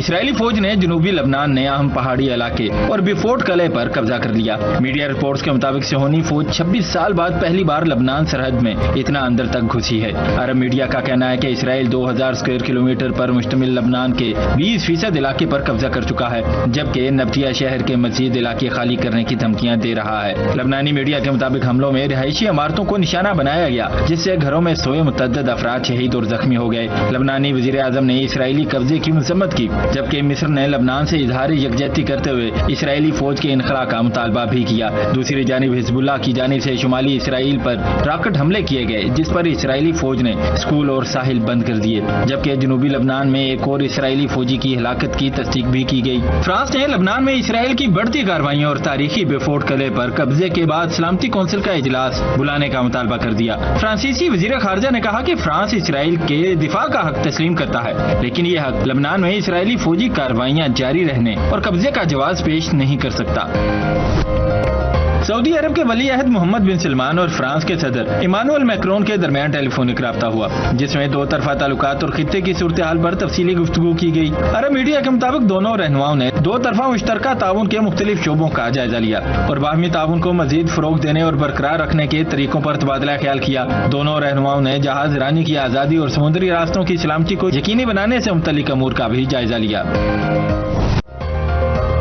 اسرائیلی فوج نے جنوبی لبنان نے اہم پہاڑی علاقے اور بیفورٹ قلعے پر قبضہ کر لیا۔ میڈیا رپورٹس کے مطابق صہیونی فوج 26 سال بعد پہلی بار لبنان سرحد میں اتنا اندر تک گھسی ہے۔ عرب میڈیا کا کہنا ہے کہ اسرائیل 2000 اسکوائر کلومیٹر پر مشتمل لبنان کے 20% علاقے پر قبضہ کر چکا ہے، جبکہ نبطیہ شہر کے مزید علاقے خالی کرنے کی دھمکیاں دے رہا ہے۔ لبنانی میڈیا کے مطابق حملوں میں رہائشی عمارتوں کو نشانہ بنایا گیا، جس سے گھروں میں سوئے متعدد افراد شہید اور زخمی ہو گئے۔ لبنانی وزیر اعظم نے اسرائیلی قبضے کی مذمت کی، جبکہ مصر نے لبنان سے اظہار یکجہتی کرتے ہوئے اسرائیلی فوج کے انخلاء کا مطالبہ بھی کیا۔ دوسری جانب حزب اللہ کی جانب سے شمالی اسرائیل پر راکٹ حملے کیے گئے، جس پر اسرائیلی فوج نے اسکول اور ساحل بند کر دیے، جبکہ جنوبی لبنان میں ایک اور اسرائیلی فوجی کی ہلاکت کی تصدیق بھی کی گئی۔ فرانس نے لبنان میں اسرائیل کی بڑھتی کارروائیوں اور تاریخی بیفورٹ قلعے پر قبضے کے بعد سلامتی کونسل کا اجلاس بلانے کا مطالبہ کر دیا۔ فرانسیسی وزیر خارجہ نے کہا کہ فرانس اسرائیل کے دفاع کا حق تسلیم کرتا ہے، لیکن یہ حق لبنان میں اسرائیلی فوجی کارروائیاں جاری رہنے اور قبضے کا جواز پیش نہیں کر سکتا۔ سعودی عرب کے ولی عہد محمد بن سلمان اور فرانس کے صدر ایمانوئل میکرون کے درمیان ٹیلی فونک رابطہ ہوا، جس میں دو طرفہ تعلقات اور خطے کی صورتحال پر تفصیلی گفتگو کی گئی۔ عرب میڈیا کے مطابق دونوں رہنماؤں نے دو طرفہ مشترکہ تعاون کے مختلف شعبوں کا جائزہ لیا اور باہمی تعاون کو مزید فروغ دینے اور برقرار رکھنے کے طریقوں پر تبادلہ خیال کیا۔ دونوں رہنماؤں نے جہاز رانی کی آزادی اور سمندری راستوں کی سلامتی کو یقینی بنانے سے متعلق امور کا بھی جائزہ لیا۔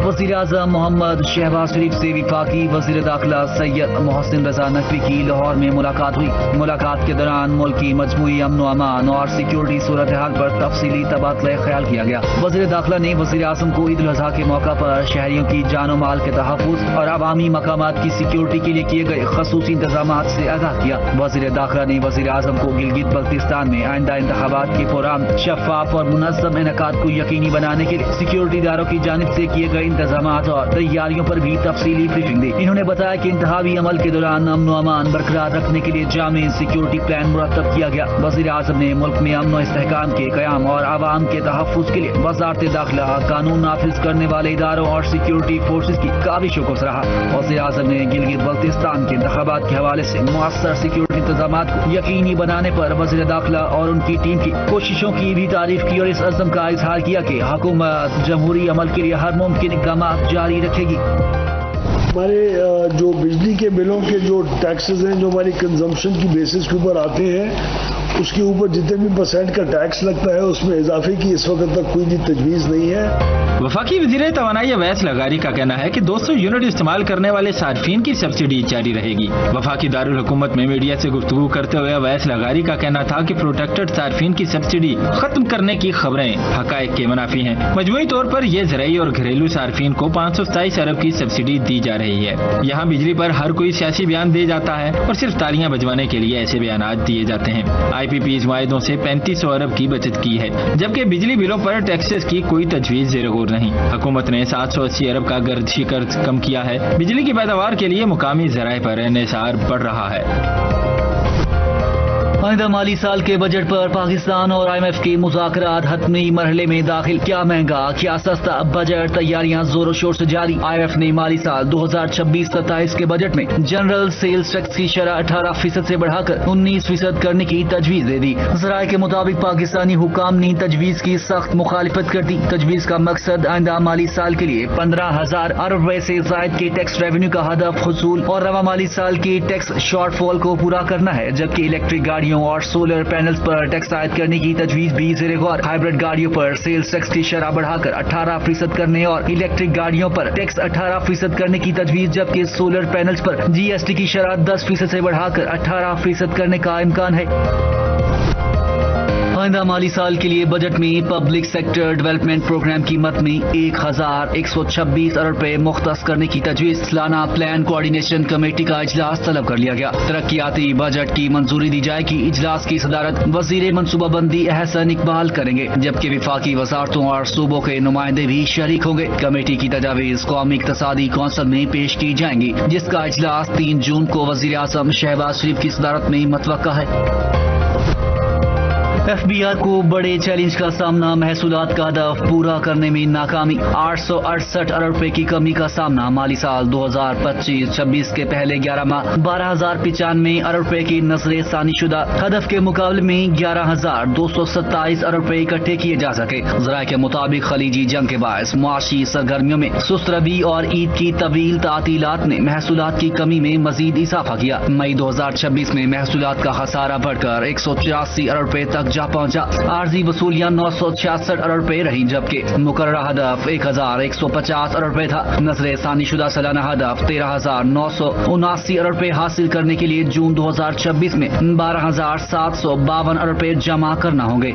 وزیر اعظم محمد شہباز شریف سے وفاقی وزیر داخلہ سید محسن رضا نقوی کی لاہور میں ملاقات ہوئی۔ ملاقات کے دوران ملک کی مجموعی امن و امان اور سیکیورٹی صورتحال پر تفصیلی تبادلہ خیال کیا گیا۔ وزیر داخلہ نے وزیر اعظم کو عید الاضحیٰ کے موقع پر شہریوں کی جان و مال کے تحفظ اور عوامی مقامات کی سیکیورٹی کے لیے کیے گئے خصوصی انتظامات سے آگاہ کیا۔ وزیر داخلہ نے وزیر اعظم کو گلگت بلتستان میں آئندہ انتخابات کے پرامن، شفاف اور منظم انعقاد کو یقینی بنانے کے لیے سیکیورٹی اداروں کی جانب سے کیے گئے انتظامات اور تیاریوں پر بھی تفصیلی بریفنگ دی۔ انہوں نے بتایا کہ انتخابی عمل کے دوران امن و امان برقرار رکھنے کے لیے جامع سیکیورٹی پلان مرتب کیا گیا۔ وزیر اعظم نے ملک میں امن و استحکام کے قیام اور عوام کے تحفظ کے لیے وزارت داخلہ، قانون نافذ کرنے والے اداروں اور سیکیورٹی فورسز کی کاوشوں کو سراہا۔ وزیر اعظم نے گلگت بلتستان کے انتخابات کے حوالے سے مؤثر سیکیورٹی انتظامات کو یقینی بنانے پر وزیر داخلہ اور ان کی ٹیم کی کوششوں کی بھی تعریف کی اور اس عزم کا اظہار کیا کہ حکومت جمہوری عمل کے لیے ہر ممکن اقدامات جاری رکھے گی۔ ہمارے جو بجلی کے بلوں کے جو ٹیکسز ہیں جو ہماری کنزمپشن کی بیسس کے اوپر آتے ہیں، اس کے اوپر جتنے بھی % کا ٹیکس لگتا ہے اس میں اضافے کی اس وقت تک کوئی بھی تجویز نہیں ہے۔ وفاقی وزیر توانائی اویس لغاری کا کہنا ہے کہ 200 یونٹ استعمال کرنے والے صارفین کی سبسڈی جاری رہے گی۔ وفاقی دارالحکومت میں میڈیا سے گفتگو کرتے ہوئے اویس لغاری کا کہنا تھا کہ پروٹیکٹڈ صارفین کی سبسڈی ختم کرنے کی خبریں حقائق کے منافی ہیں۔ مجموعی طور پر یہ زرعی اور گھریلو صارفین کو 527 ارب کی سبسڈی دی جا رہی ہے۔ یہاں بجلی پر ہر کوئی سیاسی بیان دے جاتا ہے اور صرف تالیاں بجوانے کے لیے ایسے بیانات دیے جاتے ہیں۔ IPPs معاہدوں سے 3500 ارب کی بچت کی ہے، جبکہ بجلی بلوں پر ٹیکسز کی کوئی تجویز زیر غور نہیں۔ حکومت نے 780 ارب کا گردشی قرض کم کیا ہے۔ بجلی کی پیداوار کے لیے مقامی ذرائع پر انحصار بڑھ رہا ہے۔ آئندہ مالی سال کے بجٹ پر پاکستان اور IMF کے مذاکرات حتمی مرحلے میں داخل۔ کیا مہنگا کیا سستا، بجٹ تیاریاں زور و شور سے جاری۔ IMF نے مالی سال 2026-27 کے بجٹ میں جنرل سیلز ٹیکس کی شرح 18% سے بڑھا کر 19% کرنے کی تجویز دے دی۔ ذرائع کے مطابق پاکستانی حکام نے تجویز کی سخت مخالفت کر دی۔ تجویز کا مقصد آئندہ مالی سال کے لیے 15,000 ارب روپے سے زائد کے ٹیکس ریونیو کا ہدف حصول اور رواں مالی سال کی ٹیکس شارٹ فال کو پورا کرنا ہے، جبکہ الیکٹرک گاڑیوں اور سولر پینلز پر ٹیکس عائد کرنے کی تجویز بھی زیر غور۔ ہائیبرڈ گاڑیوں پر سیلز ٹیکس کی شرح بڑھا کر 18% کرنے اور الیکٹرک گاڑیوں پر ٹیکس 18% کرنے کی تجویز، جبکہ سولر پینلز پر GST کی شرح 10% سے بڑھا کر 18% کرنے کا امکان ہے۔ آئندہ مالی سال کے لیے بجٹ میں پبلک سیکٹر ڈیولپمنٹ پروگرام کی مد میں 1126 ارب روپے مختص کرنے کی تجویز۔ سالانہ پلان کوآرڈینیشن کمیٹی کا اجلاس طلب کر لیا گیا۔ ترقیاتی بجٹ کی منظوری دی جائے گی۔ اجلاس کی صدارت وزیر منصوبہ بندی احسن اقبال کریں گے، جبکہ وفاقی وزارتوں اور صوبوں کے نمائندے بھی شریک ہوں گے۔ کمیٹی کی تجاویز قومی اقتصادی کونسل میں پیش کی جائیں گی، جس کا اجلاس 3 جون کو وزیر اعظم شہباز شریف کی صدارت میں متوقع ہے۔ FBR کو بڑے چیلنج کا سامنا، محصولات کا ہدف پورا کرنے میں ناکامی، 868 ارب روپے کی کمی کا سامنا، مالی سال 2025-26 کے پہلے 11 ماہ 12,095 ارب روپے کی نظر ثانی شدہ، ہدف کے مقابلے میں 11,227 ارب روپے اکٹھے کیے جا سکے۔ ذرائع کے مطابق خلیجی جنگ کے باعث معاشی سرگرمیوں میں سست روی اور عید کی طویل تعطیلات نے محصولات کی کمی میں مزید اضافہ کیا۔ مئی 2026 میں محصولات کا خسارہ بڑھ کر 184 ارب روپے تک جا پہنچا، عارضی وصولیاں 966 ارب روپے رہیں، جبکہ مقررہ ہدف 1,150 ارب روپے تھا۔ نظر ثانی شدہ سالانہ ہدف 13,979 ارب روپے حاصل کرنے کے لیے جون 2026 میں 12,752 ارب روپے جمع کرنا ہوں گے۔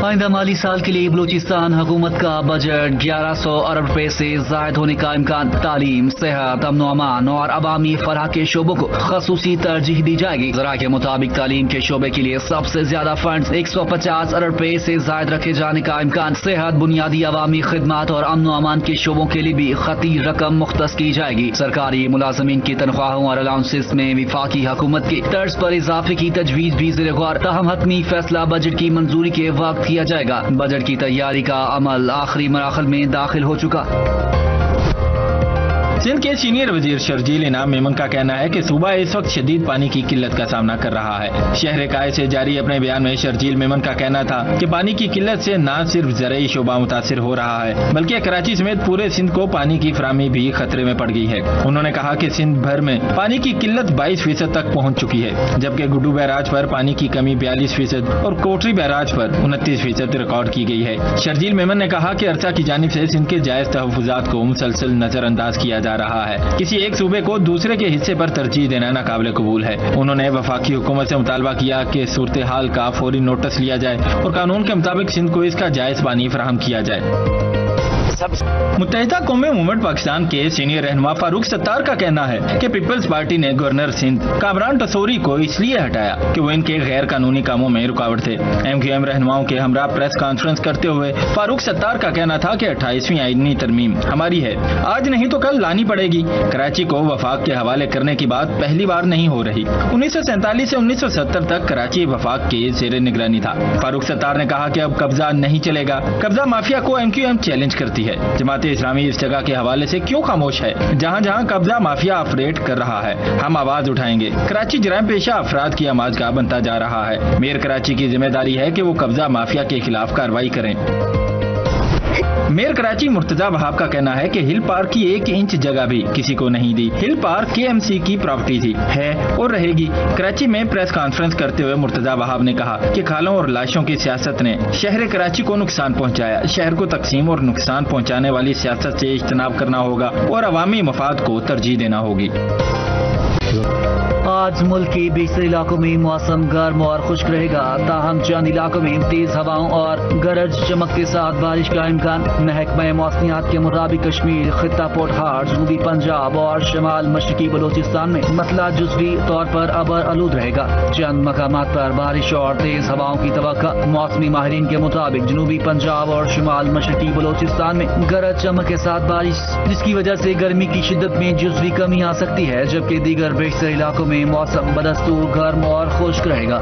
آئندہ مالی سال کے لیے بلوچستان حکومت کا بجٹ 1100 ارب روپے سے زائد ہونے کا امکان۔ تعلیم، صحت، امن و امان اور عوامی فلاح کے شعبوں کو خصوصی ترجیح دی جائے گی۔ ذرائع کے مطابق تعلیم کے شعبے کے لیے سب سے زیادہ فنڈز 150 ارب روپے سے زائد رکھے جانے کا امکان۔ صحت، بنیادی عوامی خدمات اور امن و امان کے شعبوں کے لیے بھی خطیر رقم مختص کی جائے گی۔ سرکاری ملازمین کی تنخواہوں اور الاؤنسز میں وفاقی حکومت کے طرز پر اضافے کی تجویز بھی زیر غور، تاہم حتمی فیصلہ بجٹ کی منظوری کے وقت کیا جائے گا۔ بجٹ کی تیاری کا عمل آخری مراحل میں داخل ہو چکا۔ سندھ کے سینئر وزیر شرجیل انعام میمن کا کہنا ہے کہ صوبہ اس وقت شدید پانی کی قلت کا سامنا کر رہا ہے۔ شہر کائے سے جاری اپنے بیان میں شرجیل میمن کا کہنا تھا کہ پانی کی قلت سے نہ صرف زرعی شعبہ متاثر ہو رہا ہے بلکہ کراچی سمیت پورے سندھ کو پانی کی فراہمی بھی خطرے میں پڑ گئی ہے۔ انہوں نے کہا کہ سندھ بھر میں پانی کی قلت 22% تک پہنچ چکی ہے، جبکہ گڈو بیراج پر پانی کی کمی 42% اور کوٹری بیراج پر 29% ریکارڈ کی گئی ہے۔ شرجیل میمن نے کہا کہ عرصہ کی جانب سے سندھ کے جائز تحفظات کو مسلسل نظر انداز کیا جا رہا ہے، کسی ایک صوبے کو دوسرے کے حصے پر ترجیح دینا ناقابل قبول ہے۔ انہوں نے وفاقی حکومت سے مطالبہ کیا کہ صورتحال کا فوری نوٹس لیا جائے اور قانون کے مطابق سندھ کو اس کا جائز پانی فراہم کیا جائے۔ متحدہ قومی موومنٹ پاکستان کے سینئر رہنما فاروق ستار کا کہنا ہے کہ پیپلز پارٹی نے گورنر سندھ کامران ٹسوری کو اس لیے ہٹایا کہ وہ ان کے غیر قانونی کاموں میں رکاوٹ تھے۔ MQM رہنماؤں کے ہمراہ پریس کانفرنس کرتے ہوئے فاروق ستار کا کہنا تھا کہ 28ویں آئینی ترمیم ہماری ہے، آج نہیں تو کل لانی پڑے گی۔ کراچی کو وفاق کے حوالے کرنے کی بات پہلی بار نہیں ہو رہی، 1947 سے 1970 تک کراچی وفاق کے زیر نگرانی تھا۔ فاروق ستار نے کہا کہ اب قبضہ نہیں چلے گا، قبضہ مافیا کو MQM چیلنج کرتی ہے۔ جماعت اسلامی اس جگہ کے حوالے سے کیوں خاموش ہے جہاں جہاں قبضہ مافیا آپریٹ کر رہا ہے؟ ہم آواز اٹھائیں گے۔ کراچی جرائم پیشہ افراد کی آماج کا بنتا جا رہا ہے۔ میئر کراچی کی ذمہ داری ہے کہ وہ قبضہ مافیا کے خلاف کارروائی کریں۔ میئر کراچی مرتضی وہاب کا کہنا ہے کہ ہل پارک کی 1 انچ جگہ بھی کسی کو نہیں دی۔ ہل پارک KMC کی پراپرٹی تھی، ہے اور رہے گی۔ کراچی میں پریس کانفرنس کرتے ہوئے مرتضی وہاب نے کہا کہ کھالوں اور لاشوں کی سیاست نے شہر کراچی کو نقصان پہنچایا۔ شہر کو تقسیم اور نقصان پہنچانے والی سیاست سے اجتناب کرنا ہوگا اور عوامی مفاد کو ترجیح دینا ہوگی۔ آج ملک کے بیشتر علاقوں میں موسم گرم اور خشک رہے گا، تاہم چند علاقوں میں تیز ہواؤں اور گرج چمک کے ساتھ بارش کا امکان۔ محکمہ موسمیات کے مطابق کشمیر، خطہ پورٹھار، جنوبی پنجاب اور شمال مشرقی بلوچستان میں مسئلہ جزوی طور پر ابر آلود رہے گا۔ چند مقامات پر بارش اور تیز ہواؤں کی توقع۔ موسمی ماہرین کے مطابق جنوبی پنجاب اور شمال مشرقی بلوچستان میں گرج چمک کے ساتھ بارش، جس کی وجہ سے گرمی کی شدت میں جزوی کمی آ سکتی ہے، جبکہ دیگر بیشتر علاقوں میں موسم بدستور گرم اور خشک رہے گا۔